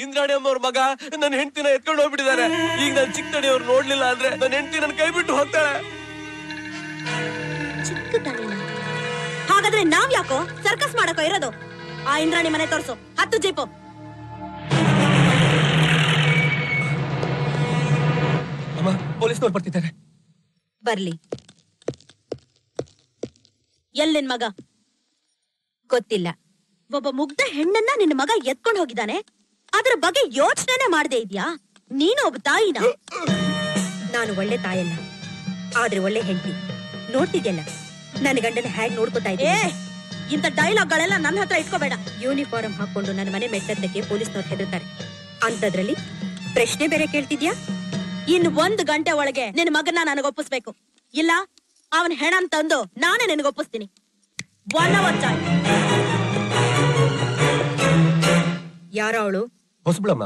ಇಂದ್ರಾಣಿ ಅಮ್ಮವ್ರ ಮಗ ನನ್ನ ಹೆಂಡತಿನ ಎತ್ಕೊಂಡು ಹೋಗ್ಬಿಟ್ಟಿದ್ದಾರೆ. ಈಗ ನಾನು ಚಿಕ್ಕದಣಿ ಅವ್ರು ನೋಡ್ಲಿಲ್ಲ ಅಂದ್ರೆ ನನ್ನ ಹೆಂಡತಿ ನನ್ನ ಕೈ ಬಿಟ್ಟು ಹೋಗ್ತಾಳೆ. ಹಾಗಾದ್ರೆ ನಾವ್ ಯಾಕೋ ಸರ್ಕಸ್ ಮಾಡಕೋ ಇರೋದು? ಆ ಇಂದ್ರಾಣಿ ಮನೆ ತೋರ್ಸು, 10 ಜೀಪು. ಅಮ್ಮ, ಪೊಲೀಸ್ನವ್ರು ಬರ್ತಿದ್ದಾರೆ. ಬರ್ಲಿ. ಎಲ್ಲಿನ್ ಮಗ? ಗೊತ್ತಿಲ್ಲ. ಒಬ್ಬ ಮುಗ್ಧ ಹೆಣ್ಣನ್ನ ನಿನ್ನ ಮಗ ಎತ್ಕೊಂಡು ಹೋಗಿದ್ದಾನೆ. ಅದ್ರ ಬಗ್ಗೆ ಯೋಚನೆ ಮಾಡದೆ ಇದ್ಯಾ? ನೀನು ಒಬ್ಬ ತಾಯಿನ? ನಾನು ಒಳ್ಳೆ ತಾಯಲ್ಲ, ಆದ್ರೆ ಒಳ್ಳೆ ಹೆಂಡತಿ. ನೋಡ್ತಿದ್ಯಲ್ಲ ನನ್ನ ಗಂಡನ ಹ್ಯಾಗ್ ನೋಡ್ಕೊತಾ ಇದ್ದೆ. ಇಂಥ ಡೈಲಾಗ್ಗಳೆಲ್ಲ ನನ್ನ ಹತ್ರ ಇಟ್ಕೋಬೇಡ. ಯೂನಿಫಾರ್ಮ್ ಹಾಕೊಂಡು ನನ್ನ ಮನೆ ಮೆಟ್ಟದ್ದಕ್ಕೆ ಪೊಲೀಸ್ನವ್ರು ಹೆದರ್ತಾರೆ. ಅಂತದ್ರಲ್ಲಿ ಪ್ರಶ್ನೆ ಬೇರೆ ಕೇಳ್ತಿದ್ಯಾ? ಇನ್ನು 1 ಗಂಟೆ ಒಳಗೆ ನಿನ್ನ ಮಗನ ನನಗೊಪ್ಪಿಸ್ಬೇಕು. ಇಲ್ಲ ಅವನ್ ಹೆಣನ್ ತಂದು ನಾನೇ ನಿನಗೊಪ್ಪಿಸ್ತೀನಿ. 1 hour time. ಯಾರ ಅವಳು? ಹೊಸಬಳಮ್ಮ.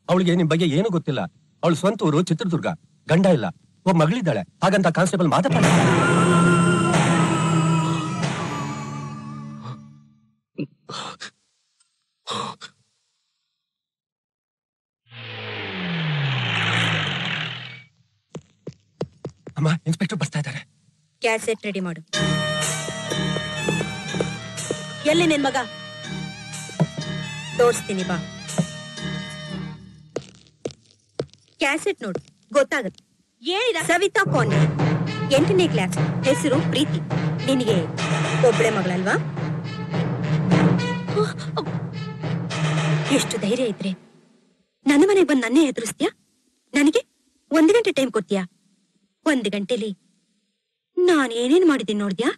ಅವಳಿಗೆ ನಿಮ್ ಬಗ್ಗೆ ಏನು ಗೊತ್ತಿಲ್ಲ. ಅವಳು ಸ್ವಂತ ಊರು ಚಿತ್ರದುರ್ಗ, ಗಂಡ ಇಲ್ಲ, ಒಬ್ಬ ಮಗಳಿದ್ದಾಳೆ. ಹಾಗಂತ ಕಾನ್ಸ್ಟೇಬಲ್ ಮಾತಾಡ್ತಾಳೆ. ಅಮ್ಮ, ಇನ್ಸ್ಪೆಕ್ಟರ್ ಬರ್ತಾ ಇದ್ದಾರೆ. ಕ್ಯಾಸೆಟ್ ರೆಡಿ ಮಾಡು. ಎಲ್ಲಿ ನಿನ್ ಮಗ? ತೋರಿಸ್ತೀನಿ ಬಾ. ಕ್ಯಾಸೆಟ್ ನೋಡು, ಗೊತ್ತಾಗುತ್ತೆ. ಏನಿದ? ಸವಿತಾ ಕಾನ್ವೆಂಟ್, 8ನೇ ಕ್ಲಾಸ್, ಹೆಸರು ಪ್ರೀತಿ. ನಿನಗೆ ಒಬ್ಬಳೆ ಮಗಳಲ್ವಾ? ಎಷ್ಟು ಧೈರ್ಯ ಇದ್ರೆ ನನ್ನ ಮನೆಗೆ ಬಂದು ನನ್ನೇ ಎದುರಿಸ್ತೀಯಾ? ನನಗೆ 1 ಗಂಟೆ ಟೈಮ್ ಕೊಡ್ತೀಯಾ? 1 ಗಂಟೆಲಿ ನಾನು ಏನೇನ್ ಮಾಡಿದ್ದೀನಿ ನೋಡ್ದ್ಯಾ?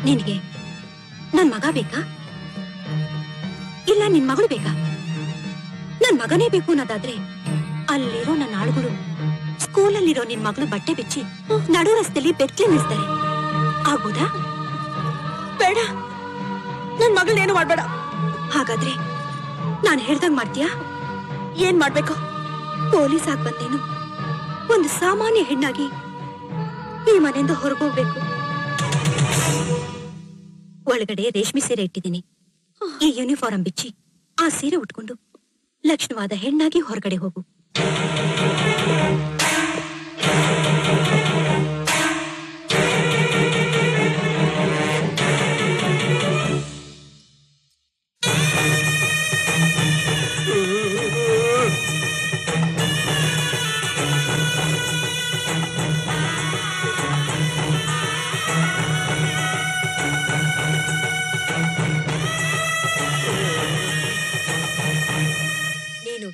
ನಿನಗೆ ನನ್ ಮಗ ಬೇಕಾ, ಇಲ್ಲ ನಿನ್ ಮಗಳು ಬೇಕಾ? ನನ್ ಮಗನೇ ಬೇಕು ಅನ್ನೋದಾದ್ರೆ ಅಲ್ಲಿರೋ ನನ್ನ ಆಳುಗಳು ಸ್ಕೂಲಲ್ಲಿರೋ ನಿನ್ ಮಗಳು ಬಟ್ಟೆ ಬಿಚ್ಚಿ ನಡು ರಸ್ತೆಯಲ್ಲಿ ಬೆಟ್ಲಿ ನಿಲ್ಸ್ತಾರೆ. ಆಗ್ಬೋದಾ? ಬೇಡ, ನನ್ ಮಗಳನ್ನೇನು ಮಾಡ್ಬೇಡ. ಹಾಗಾದ್ರೆ ನಾನ್ ಹೇಳ್ದಂಗ್ ಮಾಡ್ತೀಯಾ? ಏನ್ ಮಾಡ್ಬೇಕು? ಪೊಲೀಸ್ ಆಗ್ ಬಂದೇನು ಒಂದು ಸಾಮಾನ್ಯ ಹೆಣ್ಣಾಗಿ ಈ ಮನೆಯಿಂದ ಹೊರಗೋಗ್ಬೇಕು. ಒಳಗಡೆ ರೇಷ್ಮೆ ಸೀರೆ ಇಟ್ಟಿದ್ದೀನಿ. ಈ ಯೂನಿಫಾರ್ಮ್ ಬಿಚ್ಚಿ ಆ ಸೀರೆ ಉಟ್ಕೊಂಡು ಲಕ್ಷಣವಾದ ಹೆಣ್ಣಾಗಿ ಹೊರಗಡೆ ಹೋಗು.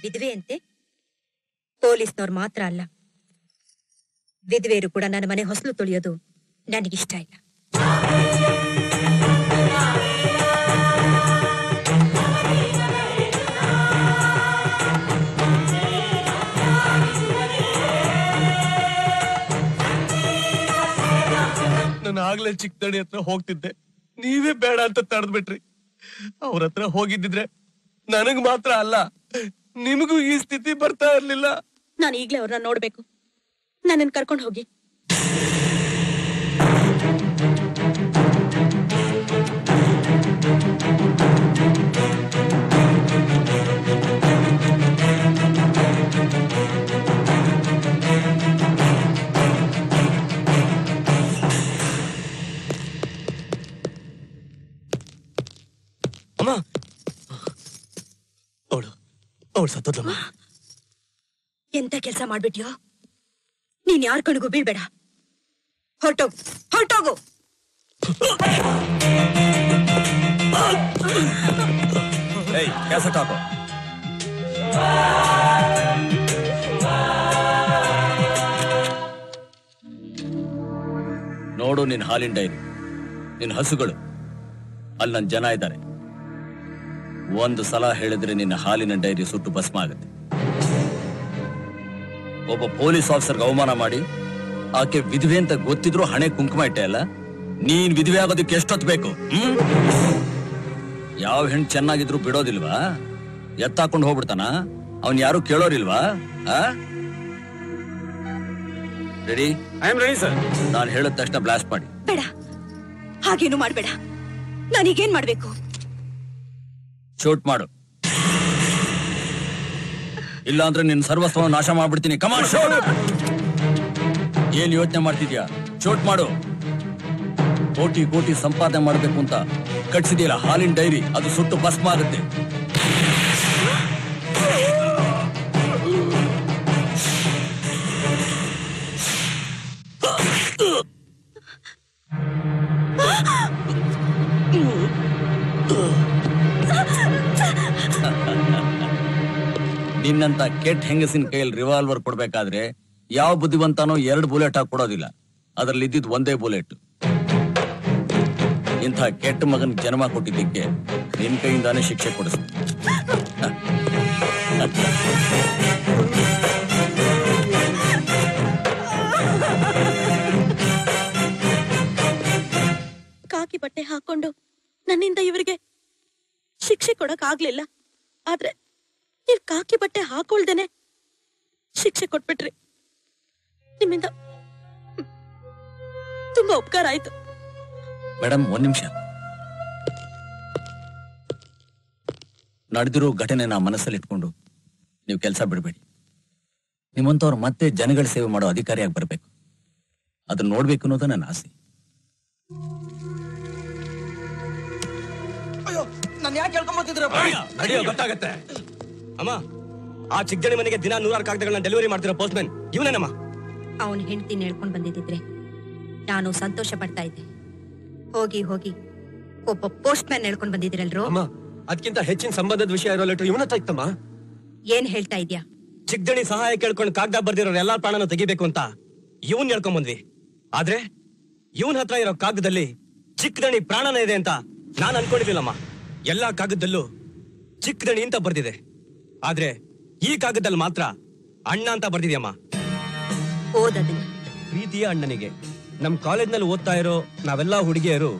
ವಿಧವೆಯಂತೆ ಪೊಲೀಸ್ನವ್ರು ಮಾತ್ರ ಅಲ್ಲ, ವಿಧವೆಯರು ಕೂಡ ನನ್ನ ಮನೆ ಹೊಸಲು ತೊಳೆಯೋದು ನನಗಿಷ್ಟ ಇಲ್ಲ. ನಾನು ಆಗ್ಲೇ ಚಿಕ್ಕದಣಿ ಹತ್ರ ಹೋಗ್ತಿದ್ದೆ, ನೀವೇ ಬೇಡ ಅಂತ ತಡೆದ್ಬಿಟ್ರಿ. ಅವ್ರ ಹತ್ರ ಹೋಗಿದ್ದಿದ್ರೆ ನನಗ್ ಮಾತ್ರ ಅಲ್ಲ, ನಿಮಗೂ ಈ ಸ್ಥಿತಿ ಬರ್ತಾ ಇರ್ಲಿಲ್ಲ. ನಾನು ಈಗ್ಲೇ ಅವ್ರನ್ನ ನೋಡ್ಬೇಕು. ನನ್ನನ್ನು ಕರ್ಕೊಂಡು ಹೋಗಿ. ಅಮ್ಮ, ಅವಳು ಸತ್ತೋದ್ಲಮ್ಮ. ಎಂತ ಕೆಲಸ ಮಾಡ್ಬಿಟ್ಯೋ? ನೀನ್ ಯಾರ ಕಣ್ಗೂ ಬೀಳ್ಬೇಡ. ಹೊರಟೋಗು, ಹೊರಟೋಗು. ಕ್ಯಾಸೆಟ್ ಹಾಕೋ. ನೋಡು ನಿನ್ ಹಾಲಿನ ಡೈರಿ, ನಿನ್ ಹಸುಗಳು, ಅಲ್ಲಿ ನನ್ನ ಜನ ಇದ್ದಾರೆ. ಒಂದು ಸಲ ಹೇಳಿದ್ರೆ ನಿನ್ನ ಹಾಲಿನ ಡೈರಿ ಸುಟ್ಟು ಭಸ್ಮ ಆಗುತ್ತೆ. ಒಬ್ಬ ಪೊಲೀಸ್ ಆಫೀಸರ್ಗೆ ಅವಮಾನ ಮಾಡಿ ಆಕೆ ವಿಧವೆ ಅಂತ ಗೊತ್ತಿದ್ರು ಹಣೆ ಕುಂಕುಮ ಇಟ್ಟೆ ಅಲ್ಲ. ನೀನ್ ವಿಧವೆ ಆಗೋದಕ್ಕೆ ಎಷ್ಟೊತ್ತು ಬೇಕು? ಯಾವ ಹೆಣ್ಣು ಚೆನ್ನಾಗಿದ್ರು ಬಿಡೋದಿಲ್ವಾ? ಎತ್ತಾಕೊಂಡು ಹೋಗ್ಬಿಡ್ತಾನ? ಅವನ್ ಯಾರು ಕೇಳೋರಿಲ್ವಾ? Ready? I am ready sir. ನಾನು ಹೇಳಿದ ತಕ್ಷಣ ಬ್ಲಾಸ್ಟ್ ಮಾಡಿ. ಬೇಡ, ಹಾಗೇನು ಮಾಡ್ಬೇಡ. ನಾನೀಗೇನ್ ಮಾಡ್ಬೇಕು? ಶೂಟ್ ಮಾಡು, ಇಲ್ಲ ಅಂದ್ರೆ ನಿನ್ ಸರ್ವಸ್ವವನ್ನು ನಾಶ ಮಾಡ್ಬಿಡ್ತೀನಿ. ಕಮಾನ್ ಶೂಟ್! ಏನ್ ಯೋಚನೆ ಮಾಡ್ತಿದ್ಯಾ? ಶೂಟ್ ಮಾಡು. ಕೋಟಿ ಕೋಟಿ ಸಂಪಾದನೆ ಮಾಡ್ಬೇಕು ಅಂತ ಕಟ್ಸಿದೀಯಲ್ಲ ಹಾಲಿನ ಡೈರಿ, ಅದು ಸುಟ್ಟು ಭಸ್ಮ ಆಗುತ್ತೆ. ನಿನ್ನಂತ ಕೆಟ್ಟ ಹೆಂಗಸಿನ ಕೈಯಲ್ಲಿ ರಿವಾಲ್ವರ್ ಕೊಡ್ಬೇಕಾದ್ರೆ ಯಾವ ಬುದ್ಧಿವಂತನೋ 2 ಬುಲೆಟ್ ಹಾಕಿ ಕೊಡೋದಿಲ್ಲ. ಅದ್ರಲ್ಲಿ ಇದ್ದಿದ್ ಒಂದೇ ಬುಲೆಟ್. ಇಂಥ ಕೆಟ್ಟ ಮಗನ್ ಜನ್ಮ ಕೊಟ್ಟಿದ್ದಕ್ಕೆ ನಿನ್ ಕೈಯಿಂದಾನೇ ಶಿಕ್ಷೆ ಕೊಡಿಸ್ತೀನಿ. ಕಾಕಿ ಬಟ್ಟೆ ಹಾಕೊಂಡು ನನ್ನಿಂದ ಇವರಿಗೆ ಶಿಕ್ಷೆ ಕೊಡಕ್ ಆಗ್ಲಿಲ್ಲ. ಆದ್ರೆ ನೀವ್ ಕಾಕಿ ಬಟ್ಟೆ ಹಾಕೊಳ್ದೇನೆ ಶಿಕ್ಷೆ ಕೊಟ್ಬಿಟ್ರಿ. ನಿಮ್ಮಿಂದ ತುಂಬಾ ಉಪಕಾರ ಆಯ್ತು. ಮೇಡಮ್, 1 ನಿಮಿಷ. ನಡೆದಿರೋ ಘಟನೆನ ಮನಸ್ಸಲ್ಲಿ ಇಟ್ಕೊಂಡು ನೀವು ಕೆಲಸ ಬಿಡಬೇಡಿ. ನಿಮ್ಮಂತವ್ರು ಮತ್ತೆ ಜನಗಳ ಸೇವೆ ಮಾಡೋ ಅಧಿಕಾರಿಯಾಗಿ ಬರ್ಬೇಕು. ಅದನ್ನ ನೋಡ್ಬೇಕು ಅನ್ನೋದು ನನ್ನ ಆಸೆ. ಗೊತ್ತಾಗತ್ತೆ ಅಮ್ಮ. ಆ ಚಿಕ್ಕಜಣಿ ಮನೆಗೆ ದಿನ 100 ಕಾಗದಗಳನ್ನ ಡೆಲಿವರಿ ಮಾಡ್ತಿರೋ ಪೋಸ್ಟ್ ಮ್ಯಾನ್ ಇವನೇನಮ್ಮ? ಅವನ್ ಹೆಂಡತಿ ಹೇಳ್ಕೊಂಡ್ ಬಂದಿದ್ರೆ ನಾನು ಸಂತೋಷ ಪಡ್ತಾ ಇದ್ದೆ. ಹೋಗಿ ಹೋಗಿ ಒಬ್ಬ ಪೋಸ್ಟ್ ಮ್ಯಾನ್ ಹೇಳ್ಕೊಂಡ್ ಬಂದಿದ್ದೀರಲ್ರು. ಅಮ್ಮ, ಅದಕ್ಕಿಂತ ಹೆಚ್ಚಿನ ಸಂಬಂಧದ ವಿಷಯ ಇರೋ ಲೆಟರ್ ಇವನ ಹತ್ರ ಇತ್ತಮ್ಮ. ಏನ್ ಹೇಳ್ತಾ ಇದ್ಯಾ? ಚಿಕ್ಕದಣಿ ಸಹಾಯ ಕೇಳ್ಕೊಂಡು ಕಾಗದ ಬರ್ದಿರೋ ಎಲ್ಲಾ ಪ್ರಾಣನ ತೆಗಿಬೇಕು ಅಂತ ಇವನ್ ಹೇಳ್ಕೊಂಡ್ ಬಂದ್ವಿ. ಆದ್ರೆ ಇವನ್ ಹತ್ರ ಇರೋ ಕಾಗದದಲ್ಲಿ ಚಿಕ್ಕದಣಿ ಪ್ರಾಣನ ಇದೆ ಅಂತ ನಾನ್ ಅನ್ಕೊಂಡಿರ್ಲಿಲ್ಲಮ್ಮ. ಎಲ್ಲಾ ಕಾಗದಲ್ಲೂ ಚಿಕ್ಕದಣಿ ಅಂತ ಬರ್ದಿದೆ. ಆದ್ರೆ ಈ ಕಾಗದಲ್ಲಿ ಮಾತ್ರ ಅಣ್ಣ ಅಂತ ಬರ್ದಿದ್ಯಮ್ಮ. ಓದದನ್ನ ಪ್ರೀತಿಯ ಅಣ್ಣನಿಗೆ. ನಮ್ ಕಾಲೇಜ್ ನಲ್ಲಿ ಓದ್ತಾ ಇರೋ ನಾವೆಲ್ಲಾ ಹುಡುಗಿಯರು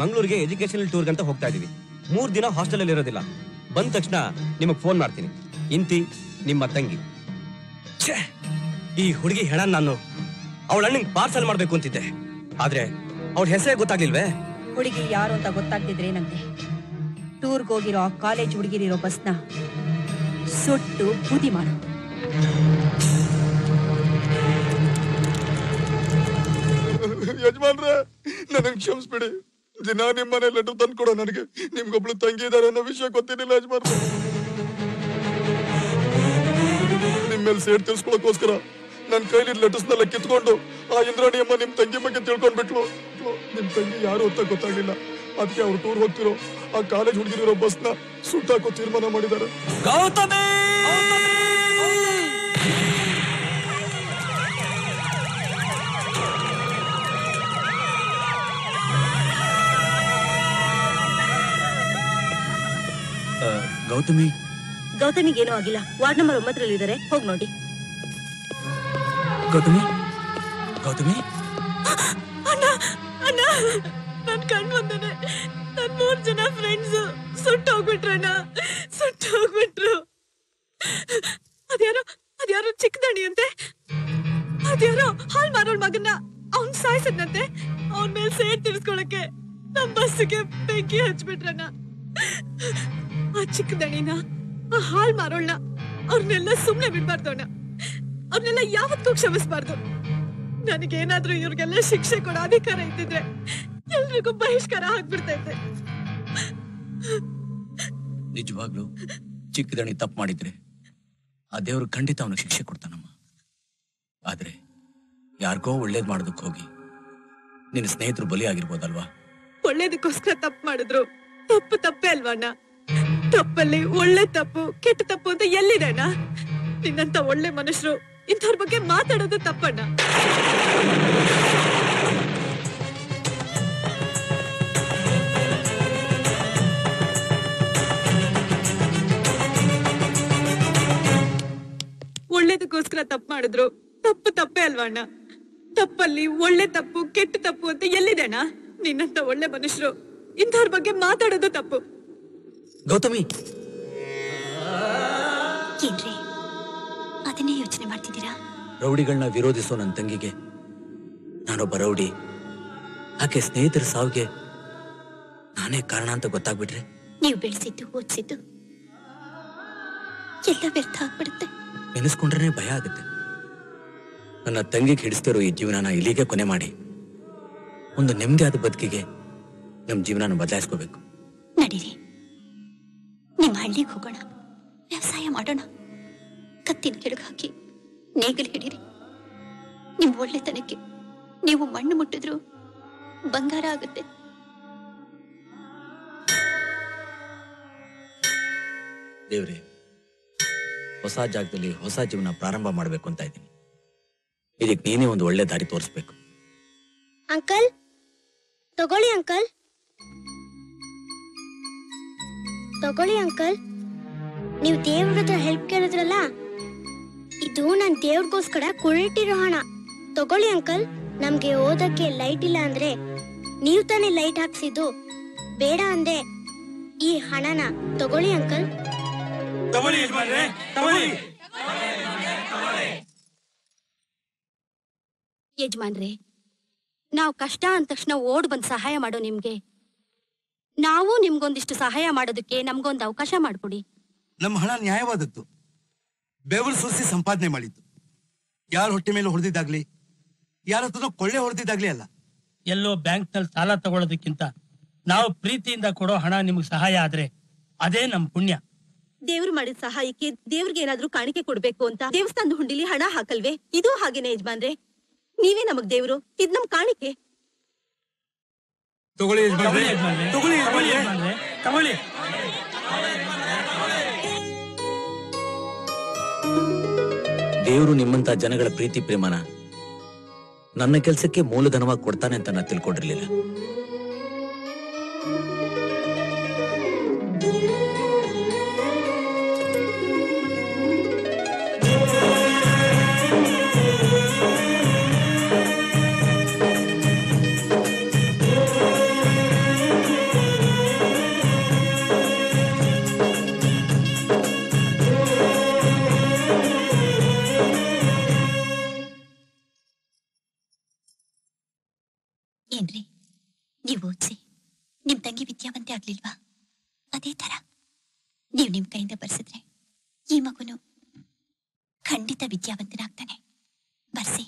ಮಂಗಳೂರಿಗೆ ಎಜುಕೇಶನಲ್ ಟೂರ್ ಅಂತ ಹೋಗ್ತಾ ಇದೀವಿ. 3 ದಿನ ಹಾಸ್ಟೆಲ್ ಅಲ್ಲಿ ಇರೋದಿಲ್ಲ. ಬಂದ ತಕ್ಷಣ ನಿಮಗ್ ಫೋನ್ ಮಾಡ್ತೀನಿ. ಇಂತಿ ನಿಮ್ಮ ತಂಗಿ. ಈ ಹುಡುಗಿ ಹೆಣ ನಾನು ಅವಳ ಅಣ್ಣಂಗ್ ಪಾರ್ಸಲ್ ಮಾಡ್ಬೇಕು ಅಂತಿದ್ದೆ. ಆದ್ರೆ ಅವಳ ಹೆಸರೇ ಗೊತ್ತಾಗ್ಲಿಲ್ವೇ? ಹುಡುಗಿ ಯಾರು ಅಂತ ಗೊತ್ತಾಗ್ತಿದ್ರೆ ಏನಂತೆ? ಟೂರ್ಗ್ ಹೋಗಿರೋ ಆ ಕಾಲೇಜ್ ಹುಡುಗಿರಿರೋ ಬಸ್ನ ಸುಟ್ಟು ಬೂದಿ ಮಾಡು. ಯಜಮಾನ್ರೆ, ನನಗೆ ಕ್ಷಮಿಸ್ಬಿಡಿ. ದಿನ ನಿಮ್ಮನೆ ಲೆಟರ್ ತಂದು ಕೊಡೋ ನನಗೆ ನಿಮ್ಗೊಬ್ಳು ತಂಗಿ ಇದಾರೆ ಅನ್ನೋ ವಿಷಯ ಗೊತ್ತಿರಲಿಲ್ಲ ಯಜಮಾನ್ರೆ. ನಿಮ್ಮೇಲೆ ಸೇಡ್ ತಿಳ್ಸ್ಕೊಳಕೋಸ್ಕರ ನನ್ನ ಕೈಲಿ ಲೆಟರ್ಸ್ನೆಲ್ಲ ಕಿತ್ಕೊಂಡು ಆ ಇಂದ್ರಾಣಿ ಅಮ್ಮ ನಿಮ್ ತಂಗಿ ಬಗ್ಗೆ ತಿಳ್ಕೊಂಡ್ಬಿಟ್ಲು. ನಿಮ್ ತಂಗಿ ಯಾರು ಅಂತ ಗೊತ್ತಾಗ್ಲಿಲ್ಲ. ಅದಕ್ಕೆ ಅವ್ರು ಟೂರ್ ಹೋಗ್ತಿರೋ ಆ ಕಾಲೇಜ್ ಹುಡುಗಿರೋ ಬಸ್ನ ಸುಟ್ಟಾಕೋ ತೀರ್ಮಾನ ಮಾಡಿದ್ದಾರೆ. ಗೌತಮಿ! ಗೌತಮಿ ಗೌತಮಿಗೇನೂ ಆಗಿಲ್ಲ. ವಾರ್ಡ್ ನಂಬರ್ 9 ಇದ್ದಾರೆ, ಹೋಗಿ ನೋಡಿ. ಗೌತಮಿ, ಗೌತಮಿ, ಅಣ್ಣ ಅಣ್ಣ, ನನ್ ಕಣ್ ಬಂದೇನೆ. ನನ್ 3 ಜನ ಫ್ರೆಂಡ್ಸ್ ಸುಟ್ಟೋಗ್ಬಿಟ್ರಣ್ಣ, ಸುಟ್ಟೋಗ್ಬಿಟ್ರು. ಅದ್ಯಾರೋ ಚಿಕ್ಕದಣಿ ಅಂತೆ. ಅದ್ಯಾರೋ ಹಾಲ್ ಮಾರೋಳ್ ಮಗನ್ನ ಅವ್ನ್ ಸಾಯಿಸದ್ನಂತೆ. ಅವನ್ ಮೇಲೆ ಸೇಡ್ ತಿರ್ಸ್ಕೊಳಕ್ಕೆ ನಮ್ ಬಸ್ಸಿಗೆ ಬೆಂಕಿ ಹಚ್ಬಿಟ್ರಣ್ಣ. ಆ ಚಿಕ್ಕದಣಿನ, ಆ ಹಾಲ್ ಮಾರೋಳ್ನ, ಅವ್ರನ್ನೆಲ್ಲ ಸುಮ್ನೆ ಬಿಡ್ಬಾರ್ದು ಅಣ್ಣ. ಅವ್ರನ್ನೆಲ್ಲ ಯಾವತ್ತೂ ಕ್ಷಮಿಸ್ಬಾರ್ದು. ನನಗೇನಾದ್ರೂ ಇವ್ರಿಗೆಲ್ಲ ಶಿಕ್ಷೆ ಕೊಡೋ ಅಧಿಕಾರ ಇದ್ದಿದ್ರೆ ಎಲ್ರಿಗೂ ಬಹಿಷ್ಕಾರ ಆಗ್ಬಿಡ್ತಾ ಇದ್ದೆ. ನಿಜವಾಗ್ಲೂ ಚಿಕ್ಕದಣಿ ತಪ್ಪು ಮಾಡಿದ್ರೆ ಆ ದೇವ್ರು ಖಂಡಿತ ಅವನಿಗೆ ಶಿಕ್ಷೆ ಕೊಡ್ತಾನಮ್ಮ. ಆದ್ರೆ ಯಾರಿಗೋ ಒಳ್ಳೇದ್ ಮಾಡೋದಕ್ಕೆ ಹೋಗಿ ನಿನ್ನ ಸ್ನೇಹಿತರು ಬಲಿ ಆಗಿರ್ಬೋದಲ್ವಾ? ಒಳ್ಳೇದಕ್ಕೋಸ್ಕರ ತಪ್ಪು ಮಾಡಿದ್ರು ತಪ್ಪು ತಪ್ಪೇ ಅಲ್ವಾ ಅಣ್ಣ? ತಪ್ಪಲ್ಲಿ ಒಳ್ಳೆ ತಪ್ಪು ಕೆಟ್ಟ ತಪ್ಪು ಅಂತ ಎಲ್ಲಿದೆ ಅಣ್ಣ? ನಿನ್ನಂತ ಒಳ್ಳೆ ಮನುಷ್ಯರು ಇಂಥವ್ರ ಬಗ್ಗೆ ಮಾತಾಡೋದು ತಪ್ಪಣ್ಣ. ಒಳ್ಳೇದು ಸ್ವಾರ್ಥಕ್ಕೋಸ್ಕರ ತಪ್ಪು ಮಾಡಿದ್ರು. ತಪ್ಪು ತಪ್ಪೇ ಅಲ್ವಾ ಅಣ್ಣ? ತಪ್ಪಲ್ಲಿ ಒಳ್ಳೆ ತಪ್ಪು ಕೆಟ್ಟ ತಪ್ಪು ಅಂತ ಎಲ್ಲಿದೆ ಅಣ್ಣ? ನಿನ್ನಂತ ಒಳ್ಳೆ ಮನುಷ್ಯರು ಇಂಥವ್ರ ಬಗ್ಗೆ ಮಾತಾಡೋದು ತಪ್ಪು. ಗೌತಮಿ, ಏನ್ರಿ ಅದನ್ನೇ ಯೋಚನೆ ಮಾಡ್ತಿದ್ದೀರಾ? ರೌಡಿಗಳನ್ನ ವಿರೋಧಿಸೋ ನನ್ನ ತಂಗಿಗೆ ನಾನೊಬ್ಬ ರೌಡಿ, ಆಕೆ ಸ್ನೇಹಿತರ ಸಾವಿಗೆ ನಾನೇ ಕಾರಣ ಅಂತ ಗೊತ್ತಾಗ್ಬಿಟ್ರೆ ನೀವು ಬೆಳೆಸಿದ್ದು ಓದಿಸಿದ್ದು ಎಲ್ಲ ವ್ಯರ್ಥ ಆಗ್ಬಿಡುತ್ತೆ. ನೆನೆಸ್ಕೊಂಡ್ರೆ ಭಯ ಆಗುತ್ತೆ. ನನ್ನ ತಂಗಿಗೆ ಹಿಡಿಸ್ತಿರೋ ಈ ಜೀವನನ ಇಲ್ಲಿಗೆ ಕೊನೆ ಮಾಡಿ ಒಂದು ನೆಮ್ಮದಿಯಾದ ಬದುಕಿಗೆ ನಮ್ಮ ಜೀವನನ ಬದಲಾಯಿಸ್ಕೋಬೇಕು. ನಡೀರಿ, ನಿಮ್ಮ ಹಳ್ಳಿಗೆ ಹೋಗೋಣ, ವ್ಯವಸಾಯ ಮಾಡೋಣ. ಕತ್ತಿನ ಕೆಳಗೆ ಹಾಕಿ ನೇಗಲು ಹಿಡೀರಿ. ನಿಮ್ ಒಳ್ಳೆತನಕ್ಕೆ ನೀವು ಮಣ್ಣು ಮುಟ್ಟಿದ್ರು ಬಂಗಾರ ಆಗುತ್ತೆ. ದೇವ್ರೆ, ಹೊಸ ಜಾಗದಲ್ಲಿ ಹೊಸ ಜೀವನ ಪ್ರಾರಂಭ ಮಾಡ್ಬೇಕು ಅಂತ ಇದ್ದೀನಿ. ಇದಕ್ಕೆ ನೀನೇ ಒಂದು ಒಳ್ಳೆ ದಾರಿ ತೋರಿಸ್ಬೇಕು. ಅಂಕಲ್ ತಗೊಳ್ಳಿ ಅಂಕಲ್, ತಗೊಳ್ಳಿ ಅಂಕಲ್. ನೀವು ದೇವ್ರ ಹತ್ರ ಹೆಲ್ಪ್ ಕೇಳಿದ್ರಲ್ಲ, ಇದು ನಾನ್ ದೇವ್ರಿಗೋಸ್ಕರ ಕುಳಿಟ್ಟಿರೋ ಹಣ. ತಗೊಳ್ಳಿ ಅಂಕಲ್. ನಮ್ಗೆ ಓದಕ್ಕೆ ಲೈಟ್ ಇಲ್ಲ ಅಂದ್ರೆ ನೀವು ತಾನೇ ಲೈಟ್ ಹಾಕ್ಸಿದ್ದು. ಬೇಡ ಅಂದೆ ಈ ಹಣನ ತಗೊಳ್ಳಿ ಅಂಕಲ್. ಯಜಮಾನ್ರೆ, ನಾವು ಕಷ್ಟ ಅಂದ ತಕ್ಷಣ ಓಡ್ ಬಂದ್ ಸಹಾಯ ಮಾಡೋ ನಿಮ್ಗೆ ನಾವು ನಿಮ್ಗೊಂದಿಷ್ಟು ಸಹಾಯ ಮಾಡೋದಕ್ಕೆ ನಮ್ಗೊಂದು ಅವಕಾಶ ಮಾಡ್ಕೊಡಿ. ನಮ್ಮ ಹಣ ನ್ಯಾಯವಾದದ್ದು, ಬೆವರು ಸುರಿಸಿ ಸಂಪಾದನೆ ಮಾಡಿದ್ದು. ಯಾರ ಹೊಟ್ಟೆ ಮೇಲೆ ಹೊಡೆದಿದ್ದಾಗ್ಲಿ, ಯಾರ ಹತ್ರ ಕೊಳ್ಳೆ ಹೊಡೆದಿದ್ದಾಗ್ಲಿ ಅಲ್ಲ. ಎಲ್ಲೋ ಬ್ಯಾಂಕ್ ನಲ್ಲಿ ಸಾಲ ತಗೊಳ್ಳೋದಕ್ಕಿಂತ ನಾವು ಪ್ರೀತಿಯಿಂದ ಕೊಡೋ ಹಣ ನಿಮ್ಗೆ ಸಹಾಯ ಆದ್ರೆ ಅದೇ ನಮ್ ಪುಣ್ಯ. ದೇವ್ರು ಮಾಡಿದ ಸಹಾಯಕ್ಕೆ ದೇವ್ರಿಗೆ ಏನಾದ್ರೂ ಕಾಣಿಕೆ ಕೊಡ್ಬೇಕು ಅಂತ ದೇವಸ್ಥಾನದ ಹುಂಡಿಲಿ ಹಣ ಹಾಕಲ್ವೇ? ಇದು ಹಾಗೇನೆ ಯಜಮಾನ್ರೆ. ನೀವೇ ನಮಗ್ ದೇವ್ರು, ಇದ್ ನಮ್ ಕಾಣಿಕೆ. ತಗೊಳ್ಳಿ ತಗೊಳ್ಳಿ ಯಜಮಾನ್ರೆ, ತಗೊಳ್ಳಿ ಯಜಮಾನ್ರೆ, ತಗೊಳ್ಳಿ. ದೇವರು ನಿಮ್ಮಂತ ಜನಗಳ ಪ್ರೀತಿ ಪ್ರೇಮನ ನನ್ನ ಕೆಲಸಕ್ಕೆ ಮೂಲಧನವಾಗಿ ಕೊಡ್ತಾನೆ ಅಂತ ನಾನು ತಿಳ್ಕೊಂಡಿರ್ಲಿಲ್ಲ. ಏನ್ರಿ, ನೀವು ಓದ್ಸಿ ನಿಮ್ ತಂಗಿ ವಿದ್ಯಾವಂತೆ ಆಗ್ಲಿಲ್ವಾ? ಅದೇ ತರ ನೀವು ನಿಮ್ ಕೈಯಿಂದ ಬರ್ಸಿದ್ರೆ ಈ ಮಗುನು ಖಂಡಿತ ವಿದ್ಯಾವಂತನಾಗ್ತಾನೆ. ಬರ್ಸಿ.